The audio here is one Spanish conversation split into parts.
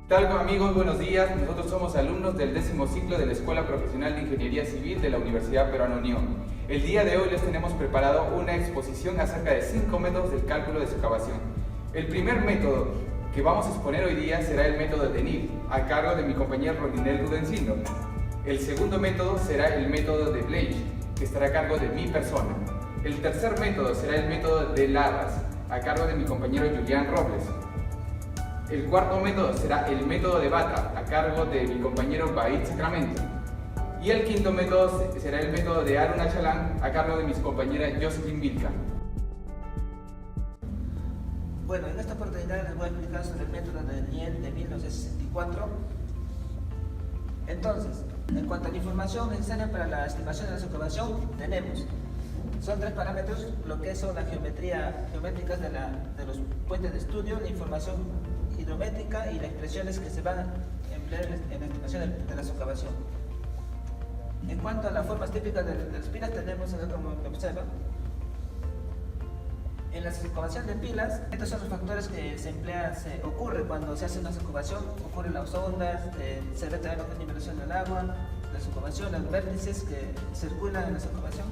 Tal amigos, buenos días. Nosotros somos alumnos del 10º ciclo de la Escuela Profesional de Ingeniería Civil de la Universidad Peruana Unión. El día de hoy les tenemos preparado una exposición acerca de 5 métodos del cálculo de excavación. El primer método que vamos a exponer hoy día será el método de Nil, a cargo de mi compañero Rodinel Rudencindo. El segundo método será el método de Blanche, que estará a cargo de mi persona. El tercer método será el método de Larras, a cargo de mi compañero Julián Robles. El cuarto método será el método de Bata, a cargo de mi compañero Baid Sacramento. Y el quinto método será el método de Aruna Chalán, a cargo de mis compañeras Jocelyn Vilca. Bueno, en esta oportunidad les voy a explicar sobre el método de Niel de 1964. Entonces, en cuanto a la información necesaria para la estimación de la excavación, son 3 parámetros, lo que son las geométricas de los puentes de estudio, la información hidrométrica y las expresiones que se van a emplear en la estimación de la excavación. En cuanto a las formas típicas de las pilas, tenemos acá como observan. En la excavación de pilas, estos son los factores que ocurre cuando se hace una excavación, ocurren las ondas, se ve también la nivelación del agua, la excavación, los vértices que circulan en la excavación.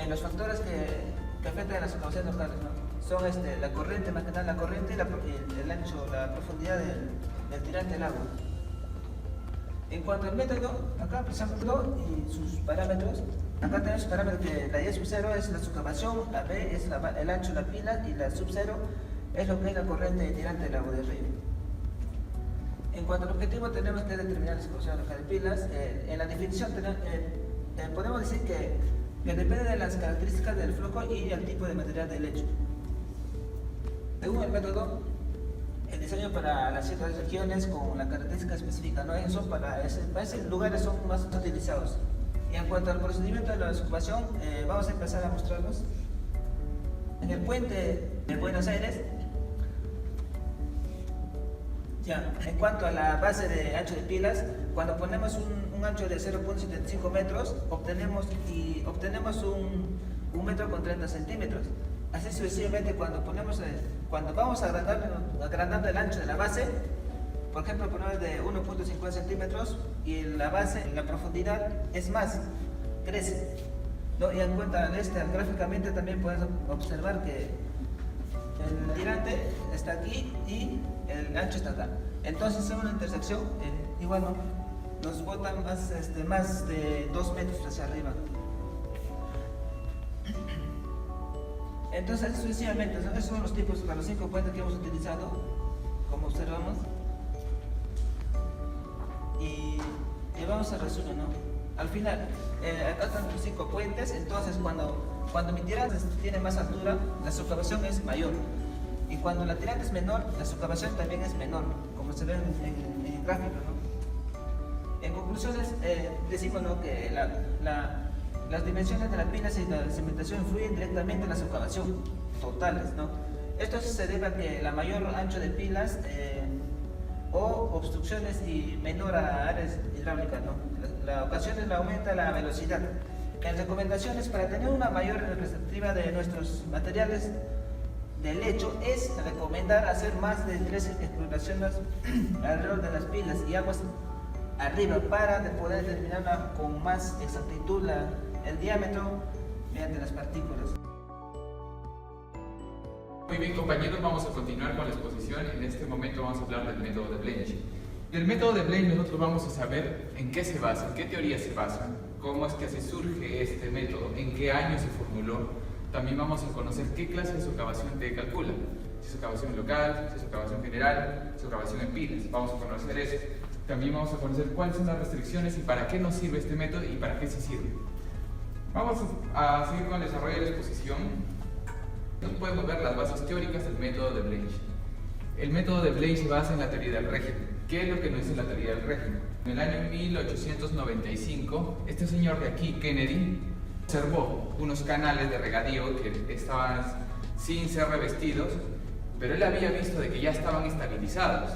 Los factores que afectan a las excavaciones locales, ¿no? Son la corriente, más que nada la corriente y el ancho, la profundidad del tirante del agua. En cuanto al método, acá precisamos y sus parámetros. Acá tenemos el parámetro que la Y sub 0 es la excavación, la B es el ancho de la pila y la sub 0 es lo que es la corriente tirante del agua del río. En cuanto al objetivo, tenemos que determinar la excavación local de pilas. En la definición podemos decir que depende de las características del flujo y el tipo de material del lecho. Según el método, el diseño para las ciertas regiones con la característica específica, ¿no? Para esos lugares son más utilizados. Y en cuanto al procedimiento de la excavación, vamos a empezar a mostrarlos. En el puente de Buenos Aires, en cuanto a la base de ancho de pilas, cuando ponemos un ancho de 0.75 metros, obtenemos un metro con 30 centímetros. Así sucesivamente, cuando vamos agrandando el ancho de la base, por ejemplo, ponemos de 1.50 centímetros y la base, la profundidad es más, crece, ¿no? Y en cuenta de gráficamente también podemos observar que el tirante está aquí y el ancho está acá. Entonces, en una intersección, igual nos botan más de 2 metros hacia arriba. Entonces, sucesivamente, esos son los tipos para los 5 puentes que hemos utilizado, como observamos. Y vamos a resumen, ¿no? Al final, acá están los 5 puentes, entonces cuando mi tirante tiene más altura, la excavación es mayor. Y cuando la tirante es menor, la excavación también es menor, como se ve en el gráfico, ¿no? En conclusiones, decimos, ¿no?, que las dimensiones de las pilas y la cimentación influyen directamente en la excavación totales, ¿no? Esto se debe a que la mayor ancho de pilas o obstrucciones y menor a áreas hidráulicas, ¿no? La ocasión aumenta la velocidad. En recomendaciones para tener una mayor representativa de nuestros materiales de lecho es recomendar hacer más de 3 exploraciones alrededor de las pilas y aguas arriba para poder determinar con más exactitud el diámetro mediante las partículas. Muy bien, compañeros, vamos a continuar con la exposición. En este momento vamos a hablar del método de Blanche. Del método de Blanche nosotros vamos a saber en qué se basa, en qué teoría se basa, cómo es que se surge este método, en qué año se formuló. También vamos a conocer qué clase de excavación te calcula, si es excavación local, si es excavación general, si es excavación en pilas. Vamos a conocer eso. También vamos a conocer cuáles son las restricciones y para qué nos sirve este método y para qué se sirve. Vamos a seguir con el desarrollo de la exposición. Nos podemos ver las bases teóricas del método de Blanche. El método de Blanche se basa en la teoría del régimen. ¿Qué es lo que nos dice la teoría del régimen? En el año 1895, este señor de aquí, Kennedy, observó unos canales de regadío que estaban sin ser revestidos, pero él había visto de que ya estaban estabilizados.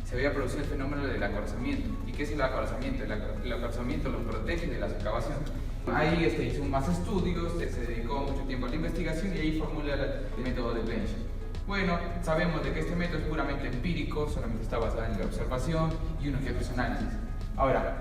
Se había producido el fenómeno del acorazamiento. ¿Y qué es el acorazamiento? El acorazamiento los protege de la excavación. Ahí hizo más estudios, se dedicó mucho tiempo a la investigación y ahí formula el método de Blanche. Bueno, sabemos de que este método es puramente empírico, solamente está basado en la observación y unos que otros análisis. Ahora,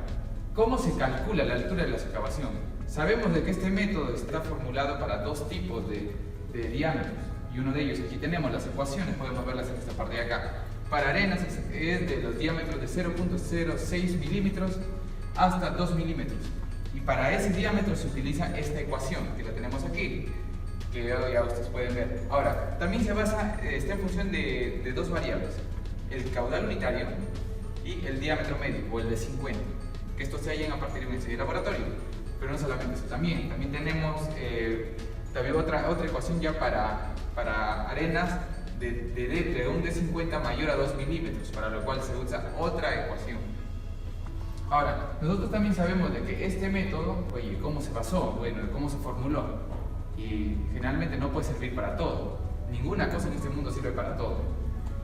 ¿cómo se calcula la altura de la socavación? Sabemos de que este método está formulado para dos tipos de diámetros, y uno de ellos, aquí tenemos las ecuaciones, podemos verlas en esta parte de acá. Para arenas es de los diámetros de 0.06 milímetros hasta 2 milímetros. Y para ese diámetro se utiliza esta ecuación, que la tenemos aquí, que ya ustedes pueden ver. Ahora, también se basa, está en función de dos variables, el caudal unitario y el diámetro medio, o el de 50, que estos se hallan a partir de un ensayo de laboratorio. Pero no solamente eso, también tenemos otra ecuación ya para arenas de un D50 mayor a 2 milímetros, para lo cual se usa otra ecuación. Ahora, nosotros también sabemos de que este método, oye, ¿cómo se basó? Bueno, ¿cómo se formuló? Y generalmente no puede servir para todo. Ninguna cosa en este mundo sirve para todo.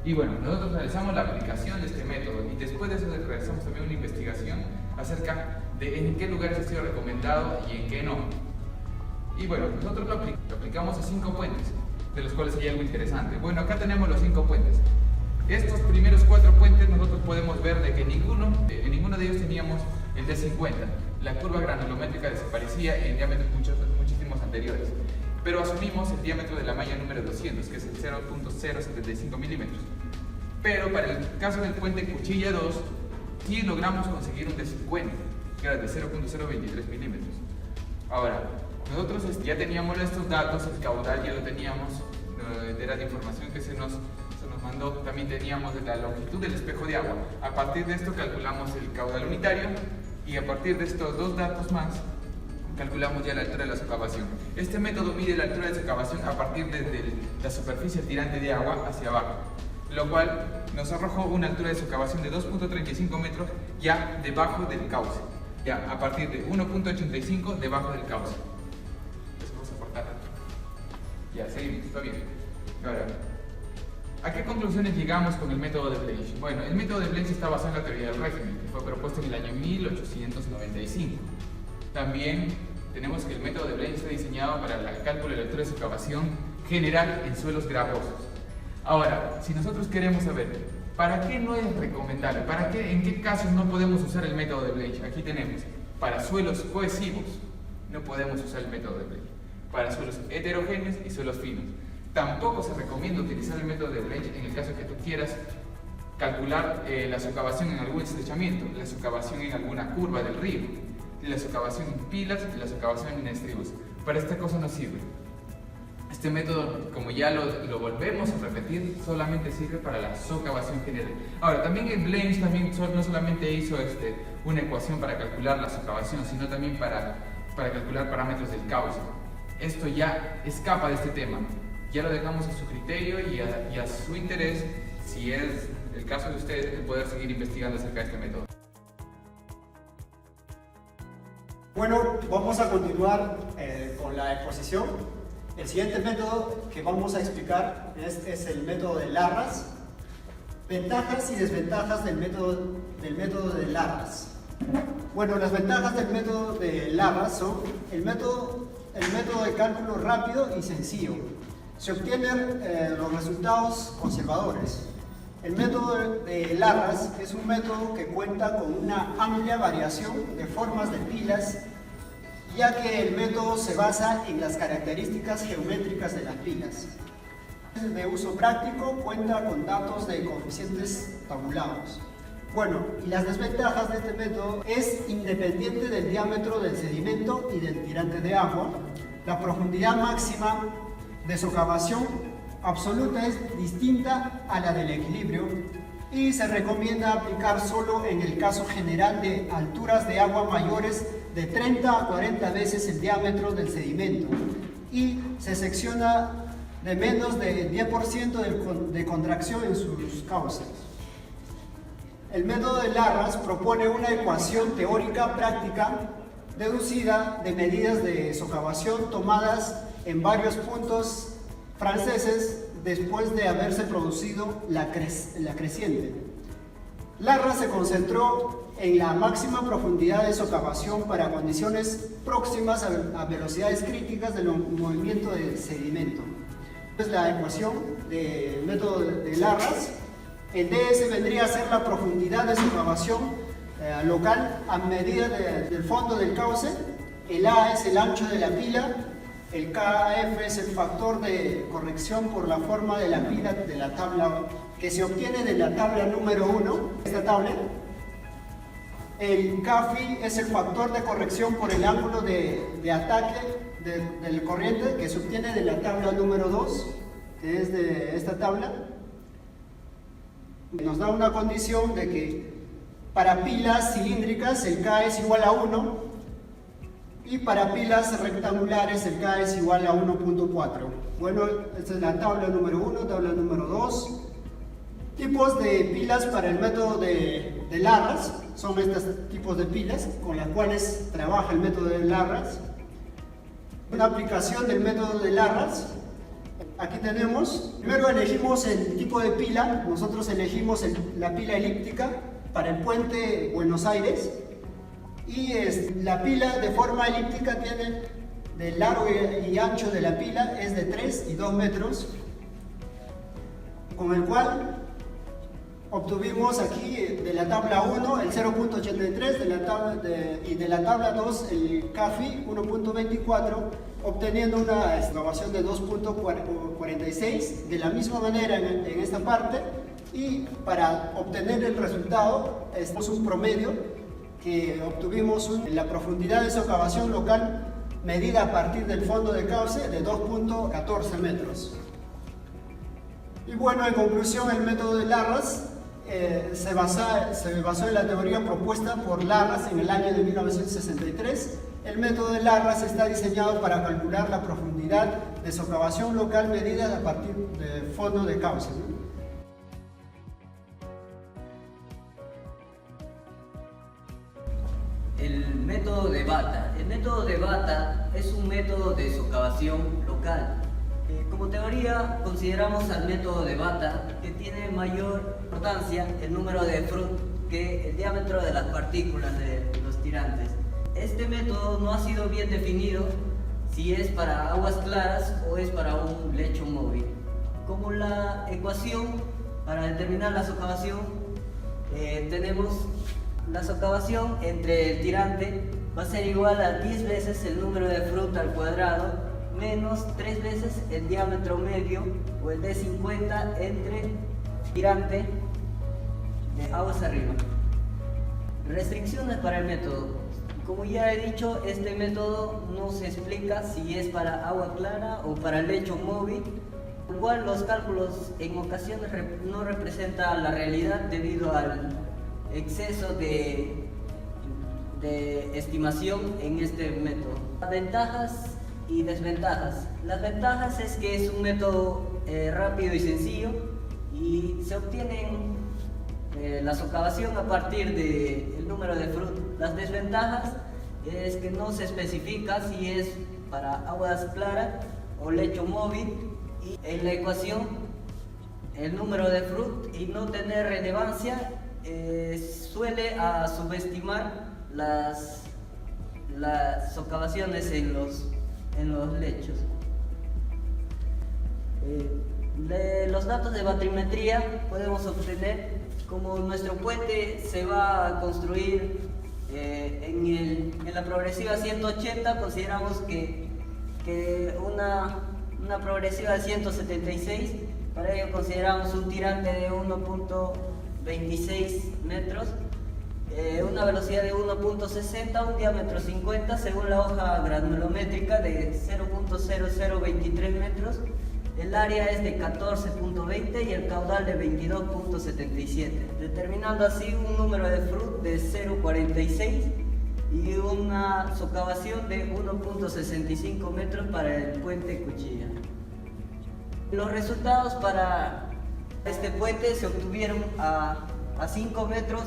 Y bueno, nosotros realizamos la aplicación de este método y después de eso realizamos también una investigación acerca de en qué lugares ha sido recomendado y en qué no. Y bueno, nosotros lo aplicamos a 5 puentes, de los cuales hay algo interesante. Bueno, acá tenemos los 5 puentes. Estos primeros 4 puentes nosotros podemos ver de que en ninguno de ellos teníamos el D50. La curva granulométrica desaparecía en diámetros muchísimos anteriores. Pero asumimos el diámetro de la malla número 200, que es el 0.075 milímetros. Pero para el caso del puente Cuchilla 2, sí logramos conseguir un D50, que era de 0.023 milímetros. Ahora, nosotros ya teníamos estos datos, el caudal ya lo teníamos, era la información que se nos mandó. También teníamos la longitud del espejo de agua. A partir de esto calculamos el caudal unitario y a partir de estos dos datos más calculamos ya la altura de la socavación. Este método mide la altura de socavación a partir de la superficie tirante de agua hacia abajo, lo cual nos arrojó una altura de socavación de 2.35 metros ya debajo del cauce, ya a partir de 1.85 debajo del cauce. Eso vamos a cortar. Ya, seguimos, está bien. Ahora, ¿a qué conclusiones llegamos con el método de Blanch? Bueno, el método de Blanch está basado en la teoría del régimen, que fue propuesto en el año 1895. También tenemos que el método de Blanch está diseñado para el cálculo de la altura de socavación general en suelos gravosos. Ahora, si nosotros queremos saber para qué no es recomendable, en qué casos no podemos usar el método de Blanch, aquí tenemos, para suelos cohesivos no podemos usar el método de Blanch, para suelos heterogéneos y suelos finos. Tampoco se recomienda utilizar el método de Blanch en el caso que tú quieras calcular la socavación en algún estrechamiento, la socavación en alguna curva del río, la socavación en pilas y la socavación en estribos. Para esta cosa no sirve. Este método, como ya lo volvemos a repetir, solamente sirve para la socavación general. Ahora, también el Blanch no solamente hizo una ecuación para calcular la socavación, sino también para calcular parámetros del cauce. Esto ya escapa de este tema. Ya lo dejamos a su criterio y a su interés, si es el caso de ustedes, de poder seguir investigando acerca de este método. Bueno, vamos a continuar con la exposición. El siguiente método que vamos a explicar es el método de Larraz. Ventajas y desventajas del método de Larraz. Bueno, las ventajas del método de Larraz son el método de cálculo rápido y sencillo. Se obtienen los resultados conservadores. El método de Larraz es un método que cuenta con una amplia variación de formas de pilas, ya que el método se basa en las características geométricas de las pilas. De uso práctico, cuenta con datos de coeficientes tabulados. Bueno, y las desventajas de este método es independiente del diámetro del sedimento y del tirante de agua. La profundidad máxima de socavación absoluta es distinta a la del equilibrio y se recomienda aplicar solo en el caso general de alturas de agua mayores de 30 a 40 veces el diámetro del sedimento y se secciona de menos del 10% de contracción en sus cauces. El método de Larraz propone una ecuación teórica práctica deducida de medidas de socavación tomadas en varios puntos franceses después de haberse producido la creciente. Larraz se concentró en la máxima profundidad de socavación para condiciones próximas a velocidades críticas del movimiento del sedimento. La ecuación del método de Larraz. El DS vendría a ser la profundidad de socavación local a medida del fondo del cauce. El A es el ancho de la pila. El KF es el factor de corrección por la forma de la pila de la tabla que se obtiene de la tabla número 1, esta tabla. El KFI es el factor de corrección por el ángulo de ataque del corriente que se obtiene de la tabla número 2, que es de esta tabla. Nos da una condición de que para pilas cilíndricas el K es igual a 1 y para pilas rectangulares el K es igual a 1.4. Bueno, esta es la tabla número 1, tabla número 2. Tipos de pilas para el método de Larraz son estos tipos de pilas con las cuales trabaja el método de Larraz. Una aplicación del método de Larraz. Aquí tenemos, primero elegimos el tipo de pila. Nosotros elegimos la pila elíptica para el puente Buenos Aires. Y la pila de forma elíptica tiene de largo y ancho de la pila es de 3 y 2 metros, con el cual obtuvimos aquí de la tabla 1 el 0.83 y de la tabla 2 el KFI 1.24, obteniendo una excavación de 2.46 de la misma manera en esta parte. Y para obtener el resultado es un promedio que obtuvimos la profundidad de socavación local medida a partir del fondo de cauce de 2.14 metros. Y bueno, en conclusión, el método de Larraz se basó en la teoría propuesta por Larraz en el año de 1963. El método de Larraz está diseñado para calcular la profundidad de socavación local medida a partir del fondo de cauce, ¿no? El método de Bata. El método de Bata es un método de socavación local. Como teoría consideramos al método de Bata, que tiene mayor importancia el número de Fruit que el diámetro de las partículas de los tirantes. Este método no ha sido bien definido si es para aguas claras o es para un lecho móvil. Como la ecuación para determinar la socavación, tenemos la socavación entre el tirante va a ser igual a 10 veces el número de Fruit al cuadrado menos 3 veces el diámetro medio o el D50 entre tirante de aguas arriba. Restricciones para el método. Como ya he dicho, este método no se explica si es para agua clara o para lecho móvil. Igual los cálculos en ocasiones no representan la realidad debido al exceso de estimación en este método. Ventajas y desventajas. Las ventajas es que es un método rápido y sencillo y se obtiene la socavación a partir del número de Fruit. Las desventajas es que no se especifica si es para aguas claras o lecho móvil, y en la ecuación el número de Fruit y no tener relevancia suele subestimar las socavaciones en los lechos. De los datos de batrimetría podemos obtener, como nuestro puente se va a construir en la progresiva 180, consideramos que una progresiva de 176, para ello consideramos un tirante de 1.26 metros, una velocidad de 1.60, un diámetro 50 según la hoja granulométrica de 0.0023 metros, el área es de 14.20 y el caudal de 22.77, determinando así un número de Fruit de 0.46 y una socavación de 1.65 metros para el puente Cuchilla. Los resultados para este puente se obtuvieron a 5 metros,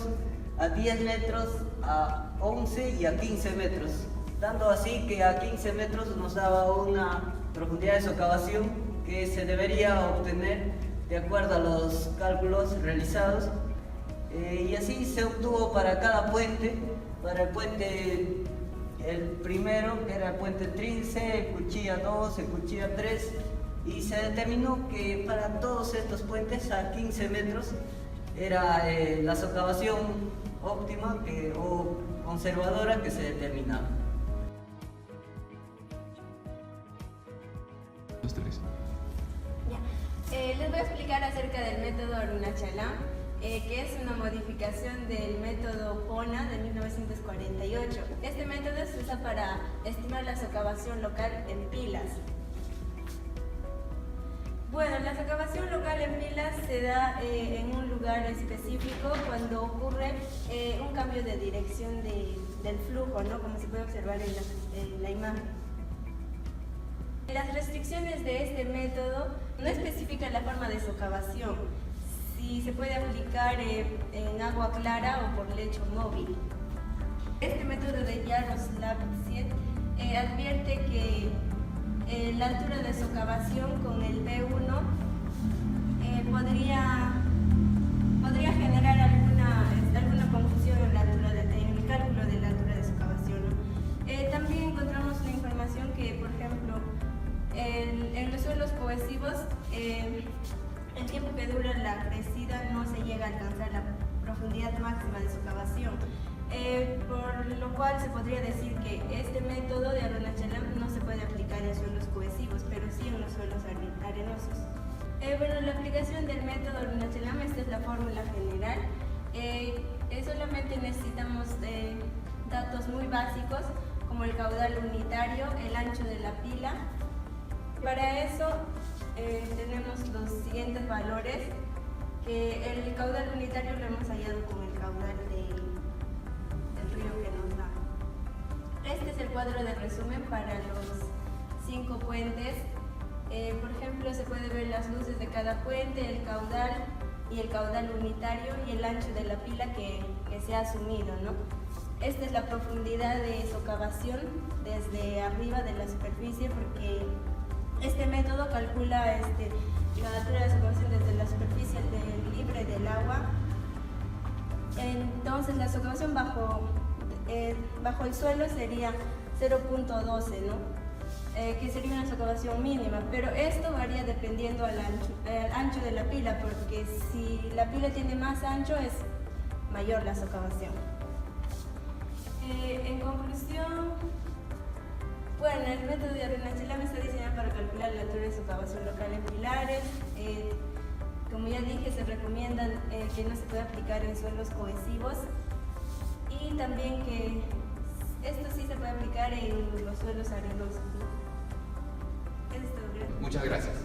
a 10 metros, a 11 y a 15 metros, dando así que a 15 metros nos daba una profundidad de socavación que se debería obtener de acuerdo a los cálculos realizados, y así se obtuvo para cada puente. Para el puente, el primero, que era el puente Trince, el Cuchilla 2, el Cuchilla 3 y se determinó que para todos estos puentes a 15 metros era la socavación óptima o conservadora que se determinaba. Los tres. Les voy a explicar acerca del método Arunachalám, que es una modificación del método PONA de 1948. Este método se usa para estimar la socavación local en pilas. Bueno, la socavación local en pilas se da en un lugar específico cuando ocurre un cambio de dirección del flujo, ¿no? Como se puede observar en la imagen. Las restricciones de este método no especifican la forma de socavación, si se puede aplicar en agua clara o por lecho móvil. Este método de Yaroslav Siet advierte que la altura de socavación con el B1 podría generar alguna confusión en el cálculo de la altura de socavación, ¿no? También encontramos una información que, por ejemplo, en los suelos cohesivos, el tiempo que dura la crecida no se llega a alcanzar la profundidad máxima de socavación, por lo cual se podría decir que este método de Arunachalám no se puede aplicar en suelos cohesivos, pero sí en los suelos arenosos. Bueno, la aplicación del método Arunachalám, esta es la fórmula general. Solamente necesitamos datos muy básicos como el caudal unitario, el ancho de la pila. Para eso tenemos los siguientes valores, que el caudal unitario lo hemos hallado con el caudal del río que nos da. Este es el cuadro de resumen para los 5 puentes. Por ejemplo, se puede ver las luces de cada puente, el caudal y el caudal unitario y el ancho de la pila que se ha asumido, ¿no? Esta es la profundidad de socavación desde arriba de la superficie, porque este método calcula la altura de socavación desde la superficie libre del agua. Entonces la socavación bajo el suelo sería 0.12, ¿no? Que sería una socavación mínima, pero esto varía dependiendo al ancho de la pila, porque si la pila tiene más ancho es mayor la socavación. En conclusión, bueno, el método de Arunachalám está diseñado para calcular la altura de socavación local en pilares. Como ya dije, se recomienda que no se pueda aplicar en suelos cohesivos, y también que esto sí se puede aplicar en los suelos arenosos, ¿no? Esto, gracias. Muchas gracias.